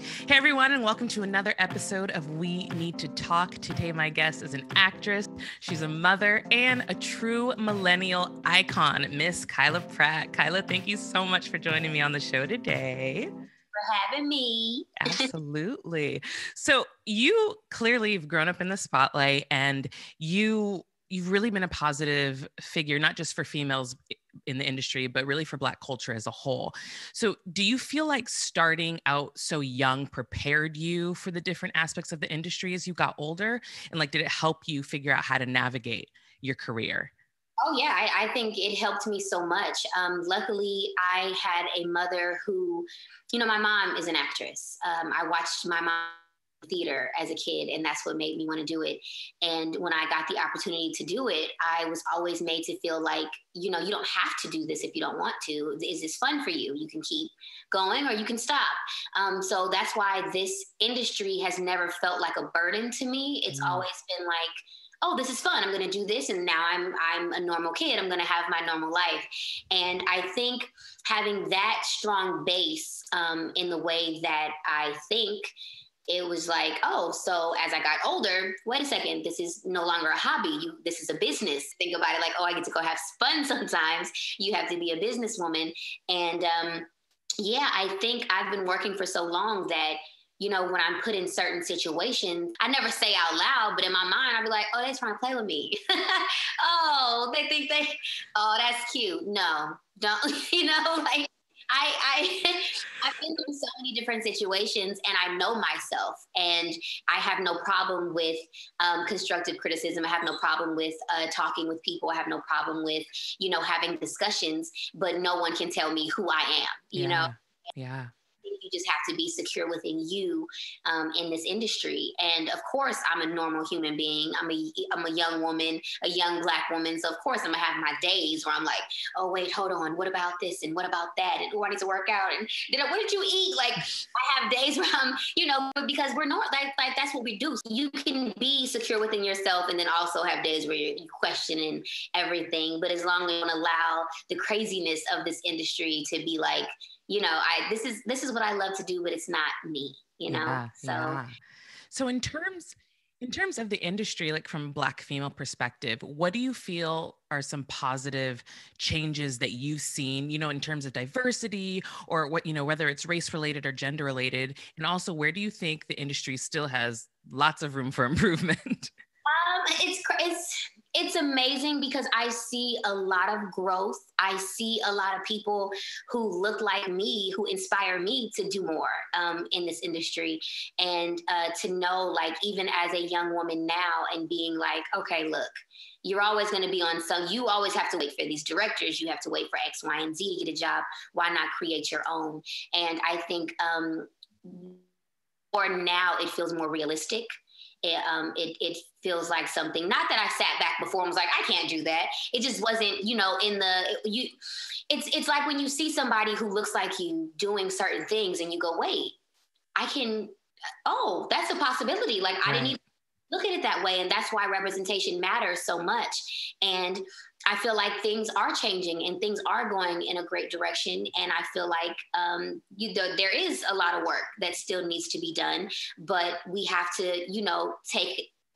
Hey everyone, and welcome to another episode of We Need to Talk. Today, my guest is an actress. She's a mother and a true millennial icon, Miss Kyla Pratt. Kyla, thank you so much for joining me on the show today. For having me. Absolutely. So you clearly have grown up in the spotlight, and you've really been a positive figure, not just for females in the industry, but really for Black culture as a whole. So do you feel like starting out so young prepared you for the different aspects of the industry as you got older? And like, did it help you figure out how to navigate your career? Oh, yeah, I think it helped me so much. Luckily, I had a mother who, my mom is an actress. I watched my mom theater as a kid, and that's what made me want to do it. And when I got the opportunity to do it, I was always made to feel like, you don't have to do this if you don't want to. Is this fun for you? You can keep going or you can stop. So that's why this industry has never felt like a burden to me. It's always been like, oh, this is fun. I'm going to do this. And now I'm a normal kid. I'm going to have my normal life. And I think having that strong base in the way that I think, it was like, oh, so as I got older, wait a second, this is no longer a hobby. This is a business. Think about it like, oh, I get to go have fun sometimes. You have to be a businesswoman. And I think I've been working for so long that, when I'm put in certain situations, I never say out loud, but in my mind, I'll be like, oh, they're trying to play with me. Oh, oh, that's cute. No, don't, like, I've been through so many different situations, and I know myself, and I have no problem with constructive criticism. I have no problem with talking with people. I have no problem with, having discussions, but no one can tell me who I am, you know? Yeah. You just have to be secure within you in this industry. And of course, I'm a normal human being. I'm a young woman, a young Black woman. So of course, I'm gonna have my days where I'm like, oh wait, hold on, what about this and what about that? And I need to work out. And what did you eat? Like I have days where I'm, because we're not like that's what we do. You can be secure within yourself and then also have days where you're questioning everything. But as long as you don't allow the craziness of this industry to be like, this is what I love to do, but it's not me, So in terms of the industry, like from a Black female perspective, what do you feel are some positive changes that you've seen, in terms of diversity or what, whether it's race related or gender related? And also, where do you think the industry still has lots of room for improvement? It's amazing because I see a lot of growth. I see a lot of people who look like me, who inspire me to do more in this industry. And to know, like, even as a young woman now and being like, okay, look, you're always going to be on some, you always have to wait for these directors. You have to wait for X, Y, and Z to get a job. Why not create your own? And I think or now it feels more realistic. It feels like something, not that I sat back before and was like, I can't do that. It just wasn't, it's like when you see somebody who looks like you doing certain things and you go, wait, that's a possibility. Like I didn't even look at it that way. And that's why representation matters so much. And I feel like things are changing and things are going in a great direction. And I feel like there is a lot of work that still needs to be done, but we have to,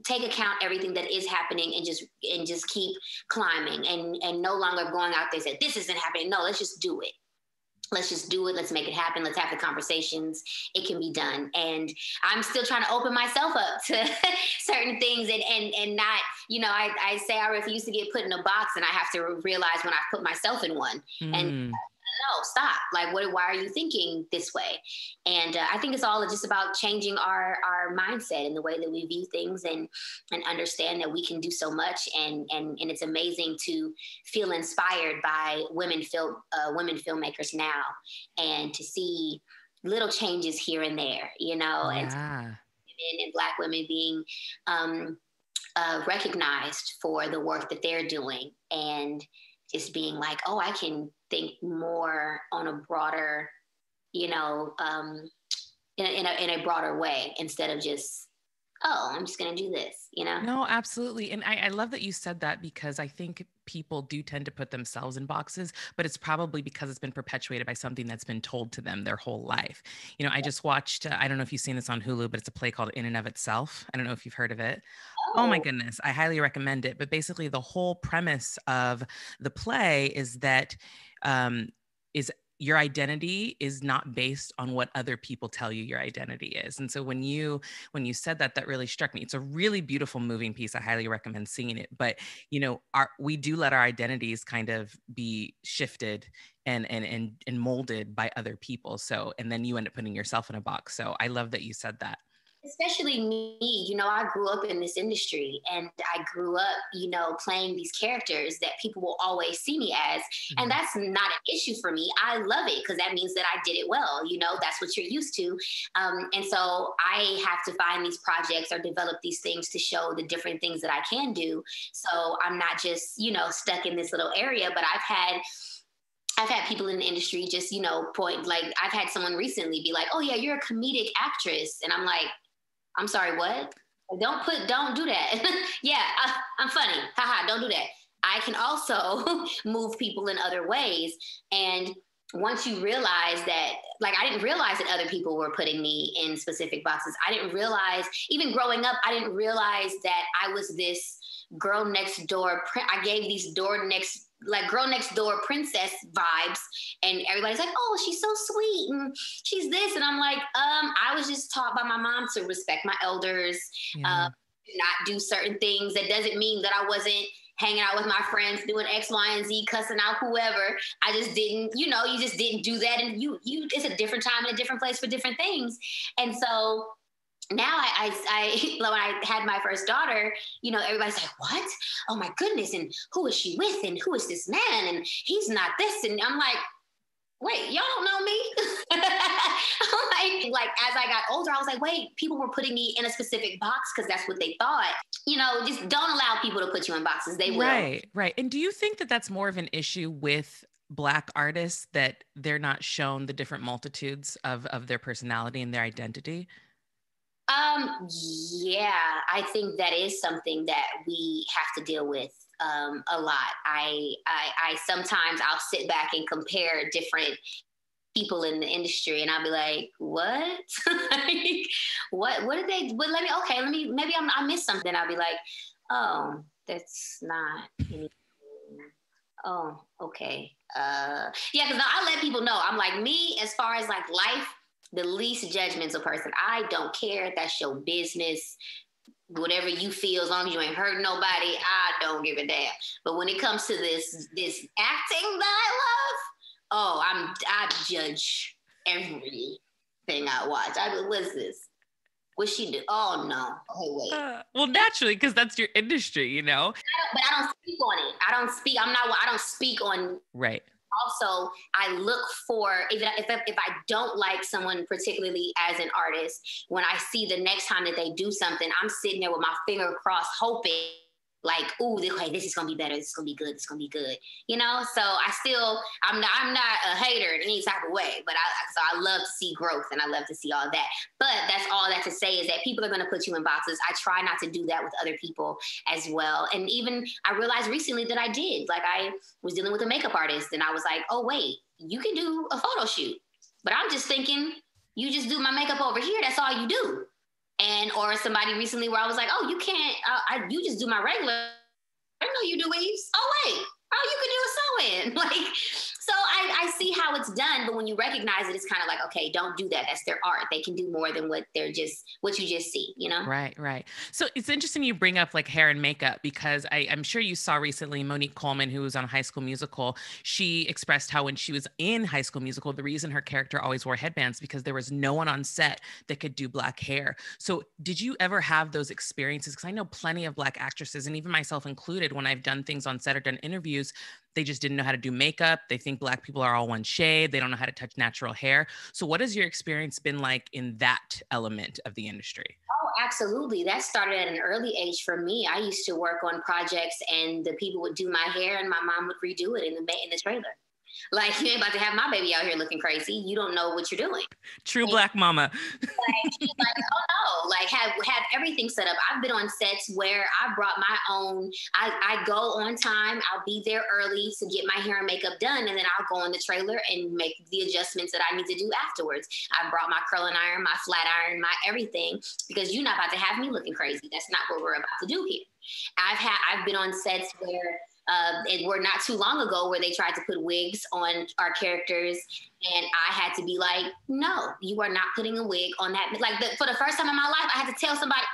take account everything that is happening and just keep climbing and no longer going out there and say, this isn't happening. No, let's just do it. Let's just do it. Let's make it happen. Let's have the conversations. It can be done. And I'm still trying to open myself up to certain things and not, I say I refuse to get put in a box and I have to realize when I've put myself in one and no, stop. Like, why are you thinking this way? And I think it's all just about changing our mindset and the way that we view things and understand that we can do so much. And it's amazing to feel inspired by women filmmakers now and to see little changes here and there, and women and Black women being recognized for the work that they're doing and just being like, oh, I can think more on a broader, in a broader way instead of just, oh, I'm just going to do this, No, absolutely. And I love that you said that because I think people do tend to put themselves in boxes, but it's probably because it's been perpetuated by something that's been told to them their whole life. You know, I just watched, I don't know if you've seen this on Hulu, but it's a play called In and of Itself. I don't know if you've heard of it. Oh my Oh, goodness, I highly recommend it. But basically, the whole premise of the play is that um, is your identity is not based on what other people tell you your identity is. And so when you said that, that really struck me. It's a really beautiful moving piece. I highly recommend seeing it. But you know, we do let our identities kind of be shifted and molded by other people. So and then you end up putting yourself in a box. So I love that you said that. especially me, I grew up in this industry and I grew up, playing these characters that people will always see me as. And Mhm. that's not an issue for me. I love it because that means that I did it well. That's what you're used to. And so I have to find these projects or develop these things to show the different things that I can do. So I'm not just, stuck in this little area, but I've had people in the industry just, point, like I've had someone recently be like, "Oh yeah, you're a comedic actress." And I'm like, "I'm sorry, what? Don't do that." Yeah, I'm funny. Haha, don't do that. I can also move people in other ways. And once you realize that, like, I didn't realize that other people were putting me in specific boxes. I didn't realize, even growing up, I didn't realize that I was this girl next door. I gave these girl next door princess vibes, and everybody's like, "Oh, she's so sweet and she's this," and I'm like, I was just taught by my mom to respect my elders, Yeah. not do certain things. That doesn't mean that I wasn't hanging out with my friends doing X, Y, and Z, cussing out whoever. I just didn't, you just didn't do that, and it's a different time and a different place for different things. And so now when I had my first daughter, everybody's like, "What? Oh my goodness. And who is she with? And who is this man? And he's not this." And I'm like, "Wait, y'all don't know me." like as I got older, I was like, "Wait, people were putting me in a specific box because that's what they thought." Just don't allow people to put you in boxes. They will. Right, right. And do you think that that's more of an issue with Black artists that they're not shown the different multitudes of their personality and their identity? Yeah, I think that is something that we have to deal with a lot. I sometimes I'll sit back and compare different people in the industry, and I'll be like, "What? Like, what did they? But maybe I missed something." I'll be like, "Oh, that's not any." Oh, okay. Yeah, because I let people know. I'm like, me, as far as like life, the least judgmental person. I don't care. That's your business. Whatever you feel, as long as you ain't hurting nobody, I don't give a damn. But when it comes to this acting that I love, oh, I judge everything I watch. What's this? What she do? Oh no. Oh wait. Well, naturally, because that's your industry, you know? But I don't speak on it. I don't speak on. Right. Also, I look for, if I don't like someone particularly as an artist, when I see the next time that they do something, I'm sitting there with my finger crossed, hoping like, "Ooh, okay, this is gonna be better. This is gonna be good. This is gonna be good." So I'm not a hater in any type of way, but I love to see growth and I love to see all that. But that's all that to say is that people are gonna put you in boxes. I try not to do that with other people as well. And even I realized recently that I did. Like I was dealing with a makeup artist and I was like, "Oh wait, you can do a photo shoot," but I'm just thinking, you just do my makeup over here. That's all you do. And or somebody recently where I was like, "Oh, you can't. You just do my regular. I know you do weaves. Oh wait, oh you can do a sew-in." Like, so I see how it's done, but when you recognize it, it's kind of like, okay, don't do that. That's their art. They can do more than what you just see. Right, right. So it's interesting you bring up like hair and makeup because I'm sure you saw recently Monique Coleman, who was on High School Musical. She expressed how when she was in High School Musical, the reason her character always wore headbands because there was no one on set that could do black hair. So did you ever have those experiences? Because I know plenty of Black actresses, and even myself included, when I've done things on set or done interviews, they just didn't know how to do makeup. They think Black people are all one shade. They don't know how to touch natural hair. So what has your experience been like in that element of the industry? Oh, absolutely. That started at an early age for me. I used to work on projects and the people would do my hair and my mom would redo it in the trailer. Like, you ain't about to have my baby out here looking crazy. You don't know what you're doing. True Black mama. Like, she's like, oh no, like have everything set up. I've been on sets where I brought my own, I go on time, I'll be there early to get my hair and makeup done, and then I'll go in the trailer and make the adjustments that I need to do afterwards. I brought my curling iron, my flat iron, my everything, because you're not about to have me looking crazy. That's not what we're about to do here. I've been on sets where it were not too long ago where they tried to put wigs on our characters, and I had to be like, no, you are not putting a wig on that. Like for the first time in my life, I had to tell somebody,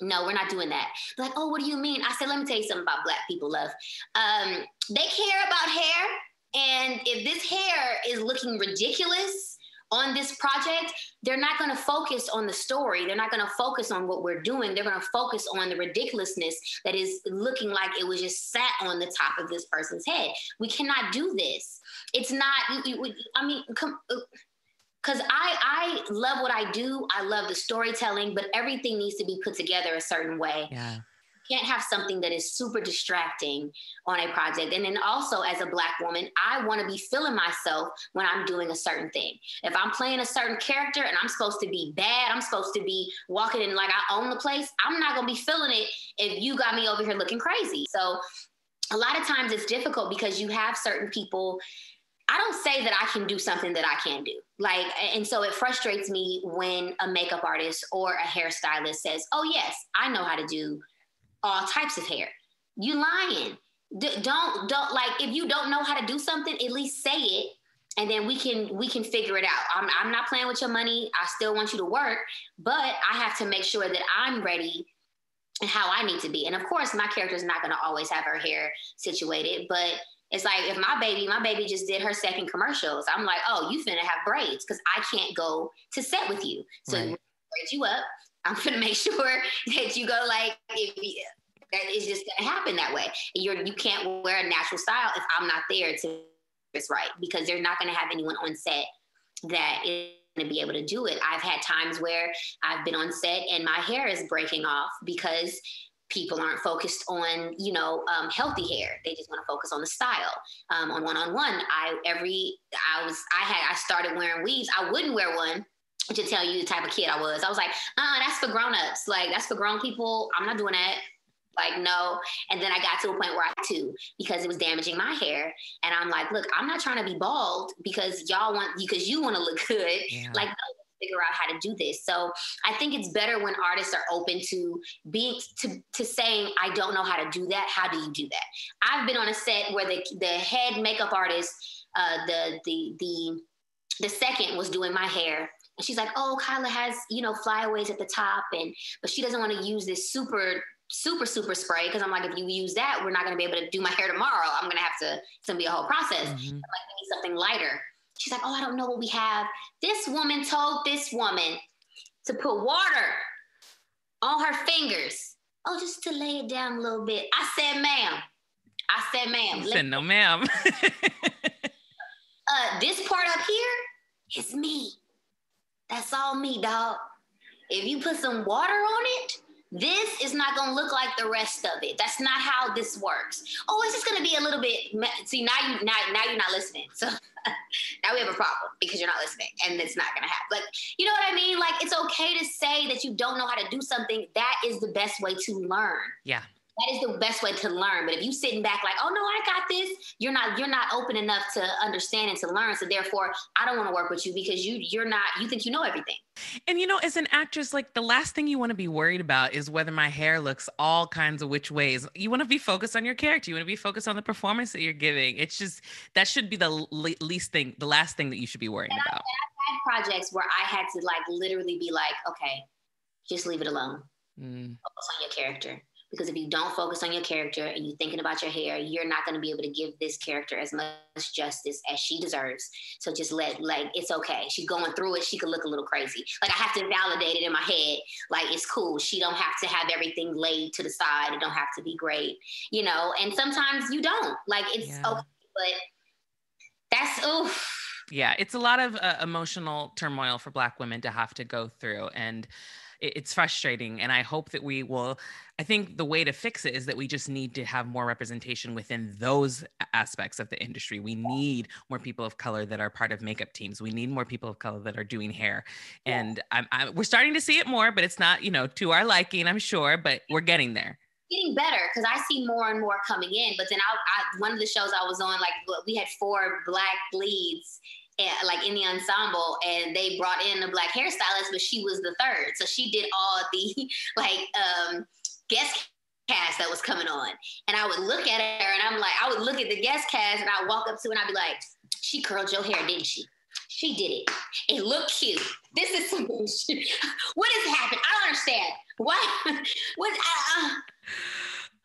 no, we're not doing that. Like, oh, what do you mean? I said, let me tell you something about Black people, love. They care about hair, and if this hair is looking ridiculous on this project, they're not going to focus on the story. They're not going to focus on what we're doing. They're going to focus on the ridiculousness that is looking like it was just sat on the top of this person's head. We cannot do this. It's not, I mean, because I love what I do. I love the storytelling, but everything needs to be put together a certain way. Yeah. Can't have something that is super distracting on a project. And then also, as a Black woman, I want to be feeling myself when I'm doing a certain thing. If I'm playing a certain character and I'm supposed to be bad, I'm supposed to be walking in like I own the place, I'm not going to be feeling it if you got me over here looking crazy. So a lot of times it's difficult because you have certain people. I don't say that I can do something that I can't do. Like, and so it frustrates me when a makeup artist or a hairstylist says, oh yes, I know how to do all types of hair. You lying. Don't like, if you don't know how to do something, at least say it, and then we can figure it out. I'm not playing with your money. I still want you to work, but I have to make sure that I'm ready and how I need to be. And of course, my character is not going to always have her hair situated, but it's like if my baby just did her second commercials, I'm like, oh, you finna have braids because I can't go to set with you. So right. Braid you up. I'm going to make sure that you go like, that is just going to happen that way. You can't wear a natural style if I'm not there to it's right, because they're not going to have anyone on set that is going to be able to do it. I've had times where I've been on set and my hair is breaking off because people aren't focused on, healthy hair. They just want to focus on the style. On one-on-one, I started wearing weaves. I wouldn't wear one to tell you the type of kid I was. I was like, that's for grown-ups. Like, that's for grown people. I'm not doing that. Like, no. And then I got to a point where I had to, because it was damaging my hair. And I'm like, look, I'm not trying to be bald because you want to look good. Yeah. Like, no, figure out how to do this. So I think it's better when artists are open to saying, I don't know how to do that. How do you do that? I've been on a set where the head makeup artist, the second was doing my hair. And she's like, oh, Kyla has, flyaways at the top, but she doesn't want to use this super spray, because I'm like, if you use that, we're not going to be able to do my hair tomorrow. I'm going to have to, it's going to be a whole process. Mm-hmm. I'm like, we need something lighter. She's like, oh, I don't know what we have. This woman told this woman to put water on her fingers. Oh, just to lay it down a little bit. I said, ma'am. You said, no, ma'am. This part up here is me. That's all me, dog. If you put some water on it, this is not going to look like the rest of it. That's not how this works. Oh, it's just going to be a little bit. See, now you're not listening. So now we have a problem because you're not listening, and it's not going to happen. Like, you know what I mean? Like, it's okay to say that you don't know how to do something. That is the best way to learn. Yeah. That is the best way to learn. But if you sitting back like, oh no, I got this, you're not open enough to understand and to learn. So therefore, I don't want to work with you because you think you know everything. And as an actress, like, the last thing you want to be worried about is whether my hair looks all kinds of which ways. You want to be focused on your character. You want to be focused on the performance that you're giving. It's just, that should be the last thing that you should be worrying about. I've had projects where I had to like literally be like, okay, just leave it alone. Focus on your character. Because if you don't focus on your character and you're thinking about your hair, you're not going to be able to give this character as much justice as she deserves. So just it's okay. She's going through it. She could look a little crazy. Like, I have to validate it in my head. Like, it's cool. She don't have to have everything laid to the side. It don't have to be great, and sometimes you don't. Like, it's okay, but that's, oof. Yeah, it's a lot of emotional turmoil for Black women to have to go through. And it's frustrating. And I hope that I think the way to fix it is that we just need to have more representation within those aspects of the industry. We need more people of color that are part of makeup teams. We need more people of color that are doing hair. And we're starting to see it more, but it's not, to our liking, I'm sure, but we're getting there. Getting better, because I see more and more coming in. But then one of the shows I was on, like, we had 4 Black leads, like in the ensemble, and they brought in a Black hairstylist, but she was the 3rd, so she did all the guest cast that was coming on. And I would look at her, and I would look at the guest cast, and I'd walk up to her, and I'd be like, "She curled your hair, didn't she? She did it. It looked cute. This is some bullshit. What has happened? I don't understand. What?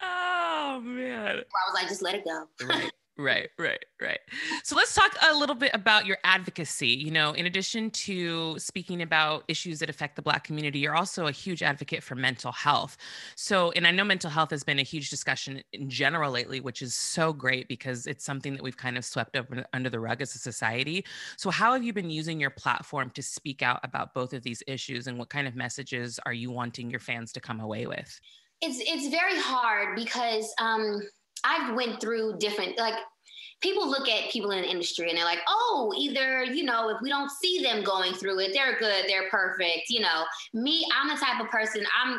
Oh, man. I was like, just let it go. Right. So let's talk a little bit about your advocacy. In addition to speaking about issues that affect the Black community, you're also a huge advocate for mental health. So, and I know mental health has been a huge discussion in general lately, which is so great because it's something that we've kind of swept up under the rug as a society. So how have you been using your platform to speak out about both of these issues, and what kind of messages are you wanting your fans to come away with? It's very hard because I went through different, like, people look at people in the industry and they're like, oh, either, if we don't see them going through it, they're good, they're perfect. Me, I'm the type of person, I'm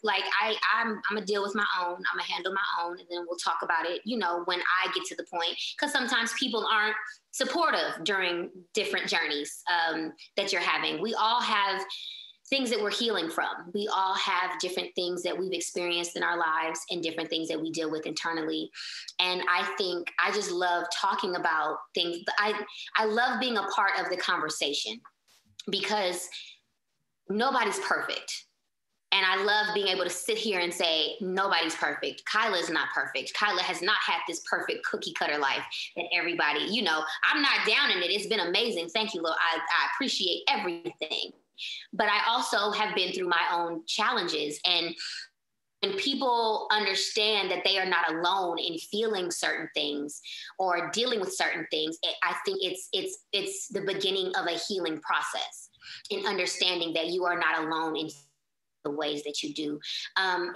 gonna deal with my own, I'm gonna handle my own, and then we'll talk about it, when I get to the point, because sometimes people aren't supportive during different journeys that you're having. We all have things that we're healing from. We all have different things that we've experienced in our lives and different things that we deal with internally. And I think I just love talking about things. I love being a part of the conversation because nobody's perfect. And I love being able to sit here and say, nobody's perfect. Kyla's not perfect. Kyla has not had this perfect cookie cutter life that everybody, I'm not down in it. It's been amazing. Thank you, Lil. I appreciate everything. But I also have been through my own challenges. And when people understand that they are not alone in feeling certain things or dealing with certain things, I think it's the beginning of a healing process, in understanding that you are not alone in the ways that you do.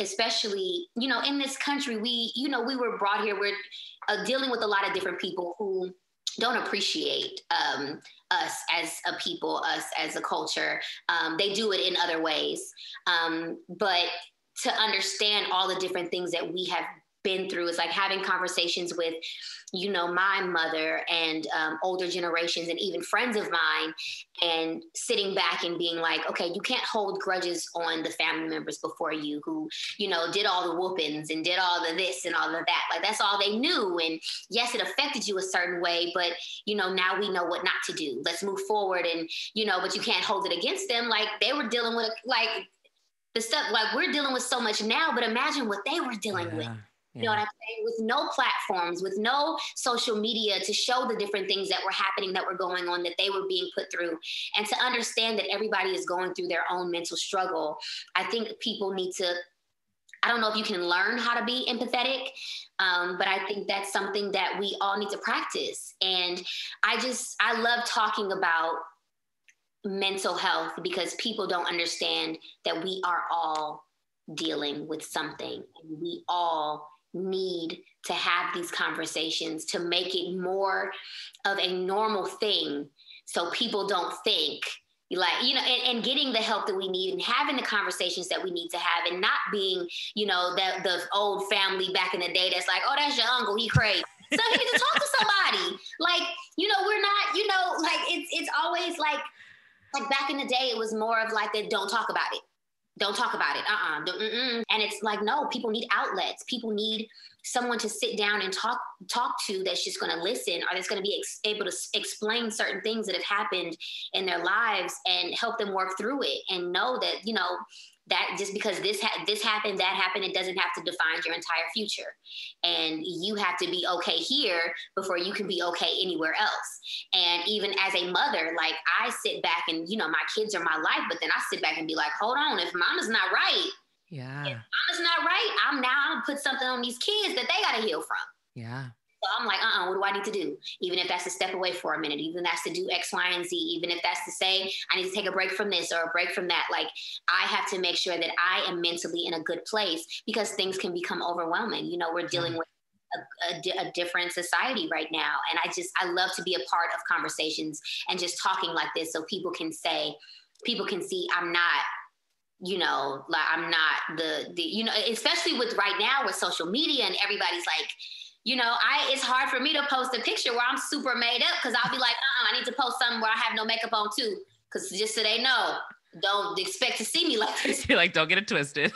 Especially, in this country, we were brought here, we're dealing with a lot of different people who don't appreciate us as a people, us as a culture. They do it in other ways. But to understand all the different things that we have been through, it's like having conversations with, my mother and older generations and even friends of mine, and sitting back and being like, okay, you can't hold grudges on the family members before you who, did all the whoopings and did all the this and all of that. Like, that's all they knew. And yes, it affected you a certain way, but, now we know what not to do. Let's move forward. And, but you can't hold it against them. Like, they were dealing with, the stuff, like, we're dealing with so much now, but imagine what they were dealing with. You know what I'm saying? With no platforms, with no social media to show the different things that were happening, that were going on, that they were being put through. And to understand that everybody is going through their own mental struggle. I think people need to, I don't know if you can learn how to be empathetic, but I think that's something that we all need to practice. And I love talking about mental health because people don't understand that we are all dealing with something. And we all need to have these conversations to make it more of a normal thing, so people don't think and getting the help that we need and having the conversations that we need to have, and not being, that the old family back in the day that's like, oh, that's your uncle, he crazy. So you need to talk to somebody. We're not, it's always like back in the day, it was more of like a don't talk about it. Don't talk about it. And it's like, no, people need outlets. People need someone to sit down and talk to, that's just going to listen, or that's going to be able to explain certain things that have happened in their lives and help them work through it, and know that, that just because this happened, that happened, it doesn't have to define your entire future. And you have to be okay here before you can be okay anywhere else. And even as a mother, like, I sit back and, my kids are my life, but then I sit back and be like, hold on, if mama's not right, yeah, if mama's not right, I'm gonna put something on these kids that they got to heal from. Yeah. So I'm like, what do I need to do? Even if that's to step away for a minute, even if that's to do X, Y, and Z, even if that's to say, I need to take a break from this or a break from that. Like, I have to make sure that I am mentally in a good place, because things can become overwhelming. You know, we're dealing with a different society right now. And I love to be a part of conversations and just talking like this, so people can see I'm not, like, I'm not the, especially with right now with social media and everybody's like, it's hard for me to post a picture where I'm super made up, because I'll be like, I need to post something where I have no makeup on too. Because just so they know, don't expect to see me like this. You're like, don't get it twisted.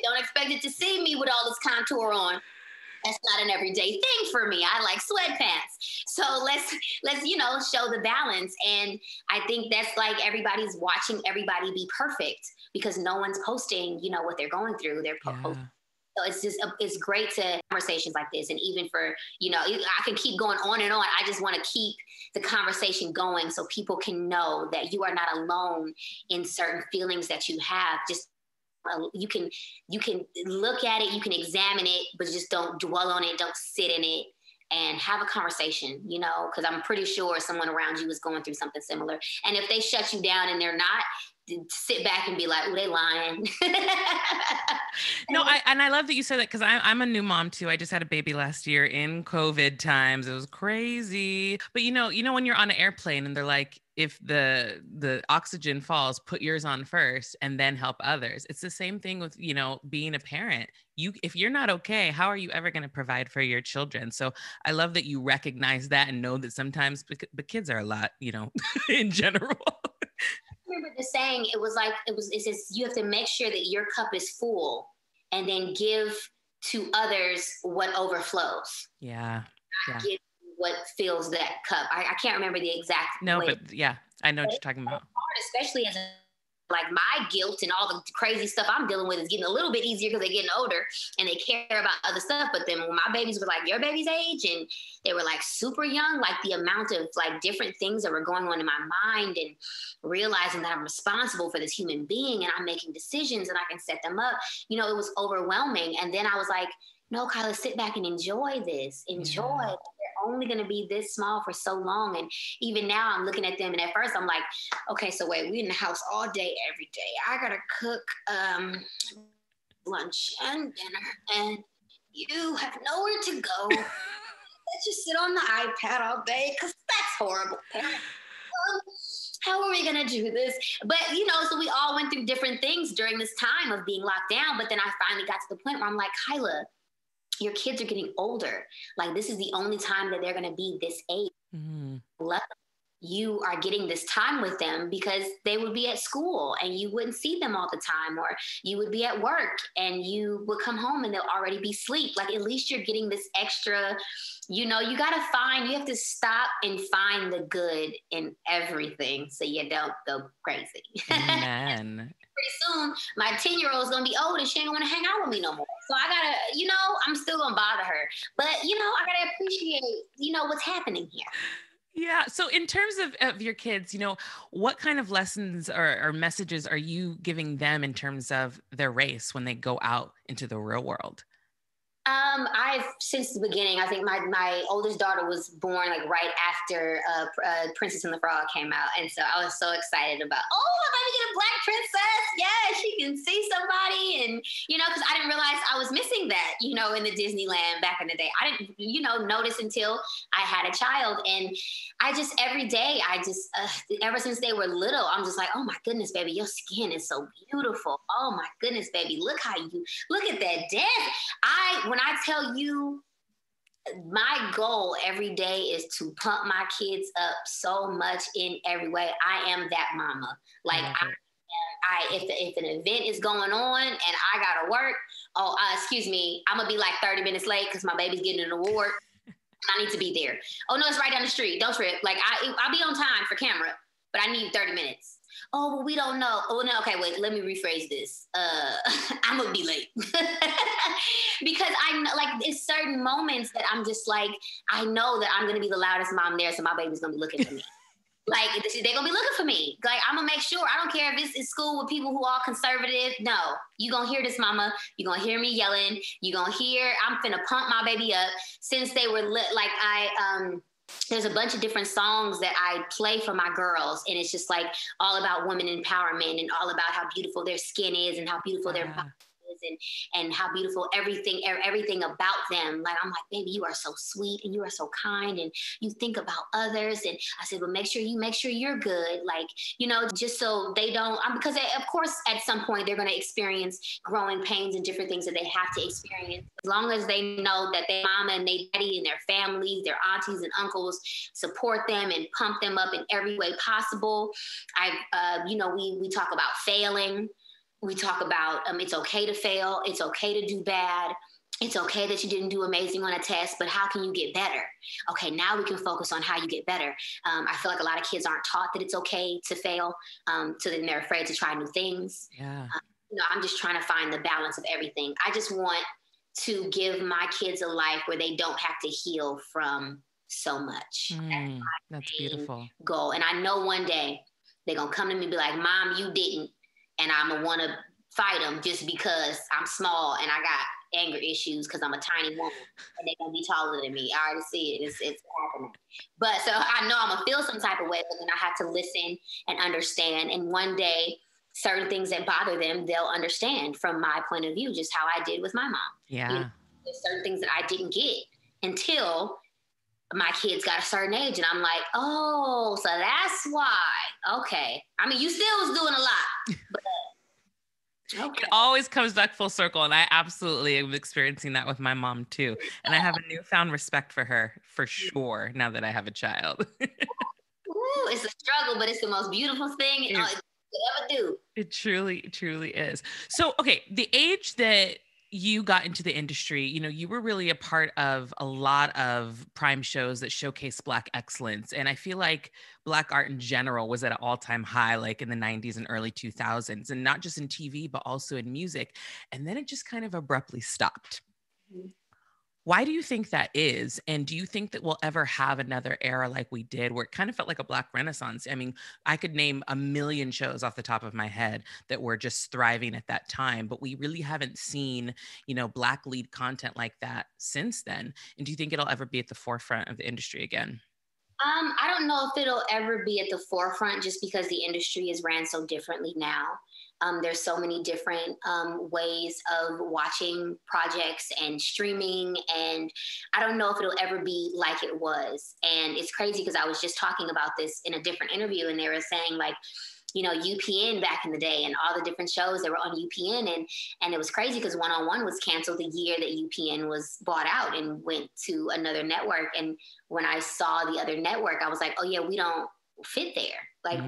Don't expect it to see me with all this contour on. That's not an everyday thing for me. I like sweatpants. So let's show the balance. And I think that's like, everybody's watching everybody be perfect, because no one's posting, what they're going through. They're posting. So it's great to conversations like this. And even for, I can keep going on and on. I just want to keep the conversation going, so people can know that you are not alone in certain feelings that you have. Just you can look at it, you can examine it, but just don't dwell on it. Don't sit in it, and have a conversation, because I'm pretty sure someone around you is going through something similar. And if they shut you down and they're not, sit back and be like, oh, they lying. No, I love that you said that, because I'm a new mom too. I just had a baby last year in COVID times. It was crazy. But when you're on an airplane and they're like, if the oxygen falls, put yours on first and then help others. It's the same thing with, being a parent. If you're not okay, how are you ever going to provide for your children? So I love that you recognize that and know that sometimes, but kids are a lot, in general. I remember the saying, it says you have to make sure that your cup is full and then give to others what overflows. Yeah. Give what fills that cup. I can't remember the exact way. But yeah, I know what you're talking about. Especially as like my guilt and all the crazy stuff I'm dealing with is getting a little bit easier because they're getting older and they care about other stuff. But then when my babies were like your baby's age and they were like super young, like the amount of like different things that were going on in my mind and realizing that I'm responsible for this human being and I'm making decisions and I can set them up, it was overwhelming. And then I was like, no, Kyla, sit back and enjoy this. Enjoy. Yeah. They're only going to be this small for so long. And even now I'm looking at them and at first I'm like, okay, so wait, we in the house all day, every day. I got to cook lunch and dinner and you have nowhere to go. Let's just sit on the iPad all day because that's horrible. How are we going to do this? But, so we all went through different things during this time of being locked down. But then I finally got to the point where I'm like, Kyla, your kids are getting older. Like, this is the only time that they're going to be this age. Mm-hmm. You are getting this time with them because they would be at school and you wouldn't see them all the time, or you would be at work and you would come home and they'll already be asleep. Like, at least you're getting this extra, you have to stop and find the good in everything so you don't go crazy. Amen. Pretty soon, my 10-year-old is going to be old and she ain't going to hang out with me no more. So I got to, I'm still going to bother her. But, I got to appreciate, what's happening here. Yeah. So in terms of your kids, what kind of lessons or messages are you giving them in terms of their race when they go out into the real world? Since the beginning, I think my oldest daughter was born like right after Princess and the Frog came out. And so I was so excited about, I'm going to get a black princess. Yeah, she can see somebody. And, because I didn't realize I was missing that, in the Disneyland back in the day. I didn't, notice until I had a child. And every day, ever since they were little, I'm just like, oh my goodness, baby, your skin is so beautiful. Oh my goodness, baby, look at that dance. When I tell you, my goal every day is to pump my kids up so much in every way. I am that mama. Like, if an event is going on and I gotta work, excuse me, I'm gonna be like 30 minutes late because my baby's getting an award. I need to be there. Oh no, it's right down the street. Don't trip. Like, I'll be on time for camera, but I need 30 minutes. Oh, well, we don't know. Oh, no. Okay, wait, let me rephrase this. I'm going to be late. Because I know, like, it's certain moments that I'm just like, I know that I'm going to be the loudest mom there, so my baby's going to be looking for me. Like they're gonna be looking for me. Like I'm gonna make sure. I don't care if it's in school with people who are conservative. No, you gonna hear this, mama. You gonna hear me yelling. You gonna hear. I'm finna pump my baby up. Since they were like there's a bunch of different songs that I play for my girls, and it's just like all about women empowerment and all about how beautiful their skin is and how beautiful their body is and how beautiful everything about them. Like I'm like, baby, you are so sweet and you are so kind and you think about others. And I said, well, make sure you're good. Like, just so they don't, because of course at some point they're going to experience growing pains and different things that they have to experience. As long as they know that their mama and their daddy and their families, their aunties and uncles support them and pump them up in every way possible. We talk about failing. We talk about it's okay to fail. It's okay to do bad. It's okay that you didn't do amazing on a test, but how can you get better? Okay, now we can focus on how you get better. I feel like a lot of kids aren't taught that it's okay to fail, so then they're afraid to try new things. Yeah. I'm just trying to find the balance of everything. I just want to give my kids a life where they don't have to heal from so much. That's beautiful. Goal. And I know one day they're going to come to me and be like, Mom, you didn't. And I'm going to want to fight them just because I'm small and I got anger issues because I'm a tiny woman and they're going to be taller than me. I already see it. It's happening. But so I know I'm going to feel some type of way, but then I have to listen and understand. And one day, certain things that bother them, they'll understand from my point of view, just how I did with my mom. Yeah. There's certain things that I didn't get until my kids got a certain age. And I'm like, oh, so that's why. Okay. I mean, you still was doing a lot, but okay. It always comes back full circle. And I absolutely am experiencing that with my mom too. And I have a newfound respect for her for sure now that I have a child. Ooh, it's a struggle, but it's the most beautiful thing you ever do. It truly, truly is. So, okay, the age that you got into the industry, you were really a part of a lot of prime shows that showcase Black excellence. And I feel like Black art in general was at an all-time high, like in the 90s and early 2000s, and not just in TV, but also in music. And then it just kind of abruptly stopped. Mm-hmm. Why do you think that is? And do you think that we'll ever have another era like we did, where it kind of felt like a Black renaissance? I mean, I could name a million shows off the top of my head that were just thriving at that time, but we really haven't seen, Black lead content like that since then. And do you think it'll ever be at the forefront of the industry again? I don't know if it'll ever be at the forefront just because the industry is ran so differently now. There's so many different ways of watching projects and streaming, and I don't know if it'll ever be like it was. And it's crazy because I was just talking about this in a different interview, and they were saying like, UPN back in the day and all the different shows that were on UPN. And it was crazy because One-on-One was canceled the year that UPN was bought out and went to another network. And when I saw the other network, I was like, oh yeah, we don't fit there. Like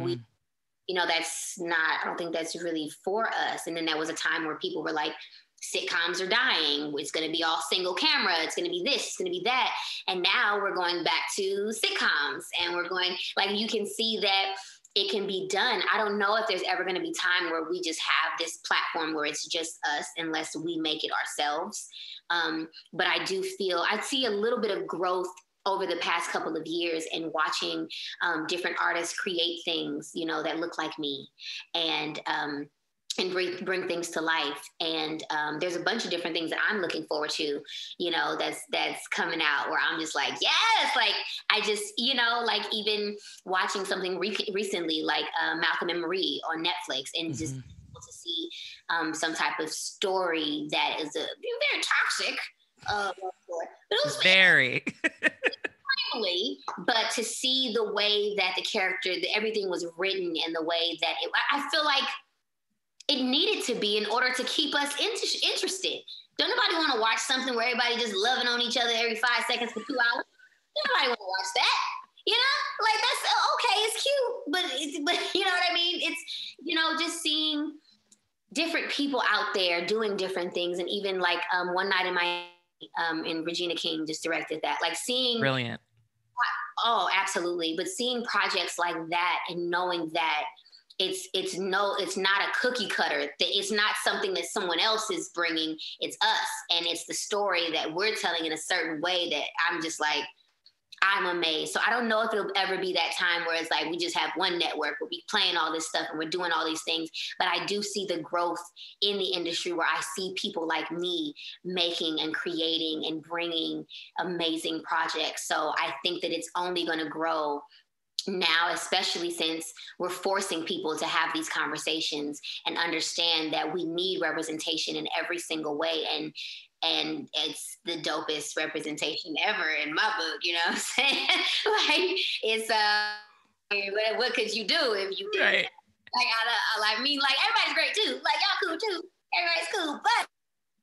that's not, I don't think that's really for us. And then there was a time where people were like, sitcoms are dying. It's going to be all single camera. It's going to be this, it's going to be that. And now we're going back to sitcoms and we're going, like, you can see that it can be done. I don't know if there's ever going to be time where we just have this platform where it's just us unless we make it ourselves. But I do feel, I see a little bit of growth over the past couple of years and watching different artists create things, that look like me and bring things to life. And there's a bunch of different things that I'm looking forward to, that's coming out where I'm just like, yes, like I just, like even watching something recently, like Malcolm and Marie on Netflix, and just to see some type of story that is very toxic. But it was very. But to see the way that the character, everything was written and the way that I feel like it needed to be in order to keep us interested. Don't nobody want to watch something where everybody just loving on each other every 5 seconds for 2 hours. Nobody want to watch that. Like that's okay. It's cute, but you know what I mean? It's, just seeing different people out there doing different things. And even like One Night in Miami, and Regina King just directed that, like seeing. Brilliant. Oh, absolutely. But seeing projects like that and knowing that it's not a cookie cutter. It's not something that someone else is bringing. It's us. And it's the story that we're telling in a certain way that I'm just like, I'm amazed. So I don't know if it'll ever be that time where it's like we just have one network, we'll be playing all this stuff and we're doing all these things. But I do see the growth in the industry where I see people like me making and creating and bringing amazing projects. So I think that it's only going to grow now, especially since we're forcing people to have these conversations and understand that we need representation in every single way. And it's the dopest representation ever in my book, you know what I'm saying? Like, it's what could you do if you did Right. that? Like, I mean, like, everybody's great too. Like, y'all cool too. Everybody's cool. But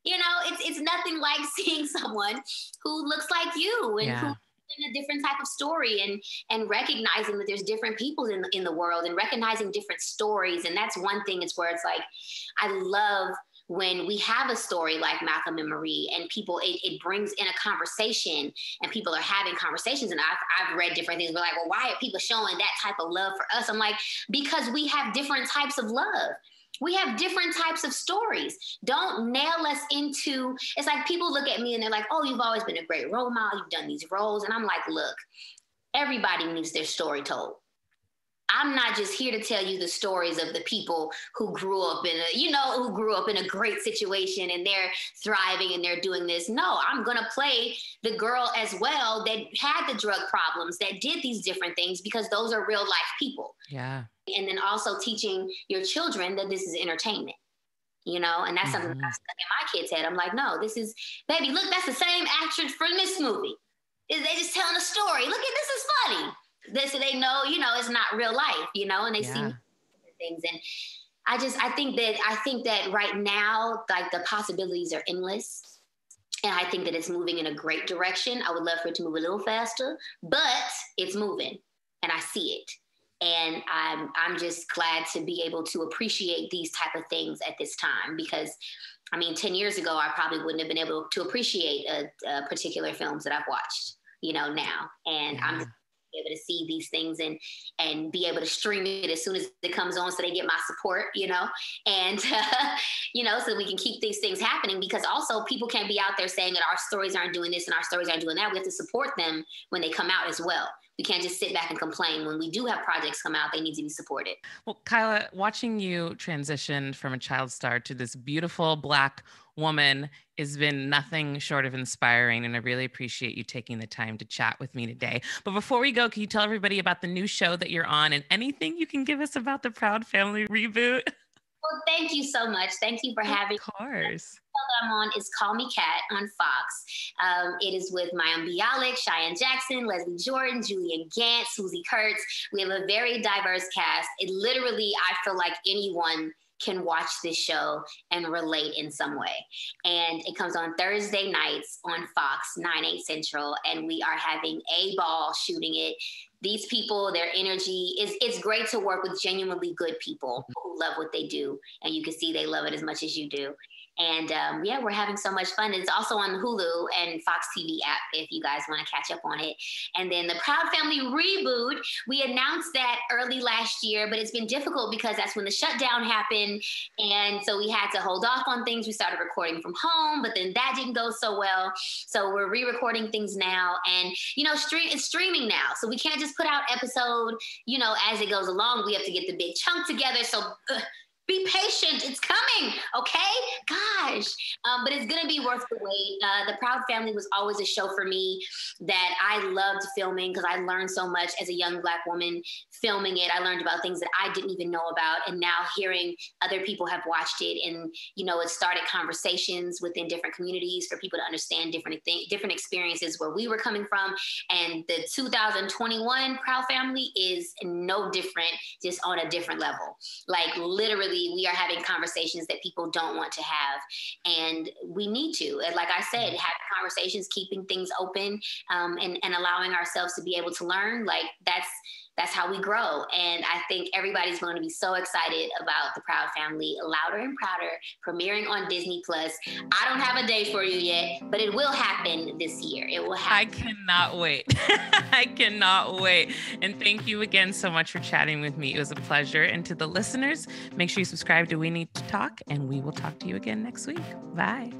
you know, it's nothing like seeing someone who looks like you and who in a different type of story, and recognizing that there's different people in the world and recognizing different stories. And that's one thing. It's where it's like, I love when we have a story like Malcolm and Marie, and people, it brings in a conversation, and people are having conversations. And I've read different things. We're like, well, why are people showing that type of love for us? I'm like, because we have different types of love. We have different types of stories. Don't nail us into, it's like people look at me and they're like, oh, you've always been a great role model. You've done these roles. And I'm like, look, everybody needs their story told. I'm not just here to tell you the stories of the people who grew up in a great situation and they're thriving and they're doing this. No, I'm going to play the girl as well that had the drug problems, that did these different things, because those are real life people. Yeah. And then also teaching your children that this is entertainment, you know, and that's something that's stuck in my kid's head. I'm like, no, this is, baby, look, that's the same actress from this movie. They just telling a story. Look at this is funny. So they know, you know, it's not real life, you know, and they see things. And I think that right now, like, the possibilities are endless. And I think that it's moving in a great direction. I would love for it to move a little faster, but it's moving and I see it. And I'm just glad to be able to appreciate these type of things at this time, because I mean, 10 years ago, I probably wouldn't have been able to appreciate particular films that I've watched, you know, now. And I'm just able to see these things and be able to stream it as soon as it comes on, so they get my support, you know, and you know, so we can keep these things happening, because also people can't be out there saying that our stories aren't doing this and our stories aren't doing that. We have to support them when they come out as well. We can't just sit back and complain. When we do have projects come out, they need to be supported. Well, Kyla, watching you transition from a child star to this beautiful Black woman has been nothing short of inspiring. And I really appreciate you taking the time to chat with me today. But before we go, can you tell everybody about the new show that you're on and anything you can give us about the Proud Family reboot? Well, thank you so much. Thank you for having me. Of course. That I'm on is Call Me Kat on Fox. It is with Mayim Bialik, Cheyenne Jackson, Leslie Jordan, Julian Gant, Susie Kurtz. We have a very diverse cast. It literally, I feel like anyone can watch this show and relate in some way. And it comes on Thursday nights on Fox, 9/8 Central, and we are having a ball shooting it. These people, their energy, it's great to work with genuinely good people who love what they do, and you can see they love it as much as you do. And yeah, we're having so much fun. It's also on the Hulu and Fox TV app if you guys want to catch up on it. And then the Proud Family reboot, we announced that early last year, but it's been difficult because that's when the shutdown happened. And so we had to hold off on things. We started recording from home, but then that didn't go so well. So we're re-recording things now. And, you know, it's streaming now. So we can't just put out episode, you know, as it goes along. We have to get the big chunk together. So be patient. It's coming. Okay? Gosh. But it's going to be worth the wait. The Proud Family was always a show for me that I loved filming because I learned so much as a young Black woman filming it. I learned about things that I didn't even know about. And now hearing other people have watched it, and, you know, it started conversations within different communities for people to understand different experiences where we were coming from. And the 2021 Proud Family is no different, just on a different level. Like, literally, we are having conversations that people don't want to have, and we need to. And like I said, having conversations, keeping things open, and allowing ourselves to be able to learn. Like, that's how we grow. And I think everybody's going to be so excited about the Proud Family, Louder and Prouder, premiering on Disney Plus. I don't have a day for you yet, but it will happen this year. It will happen. I cannot wait. I cannot wait. And thank you again so much for chatting with me. It was a pleasure. And to the listeners, make sure you subscribe to We Need to Talk, and we will talk to you again next week. Bye.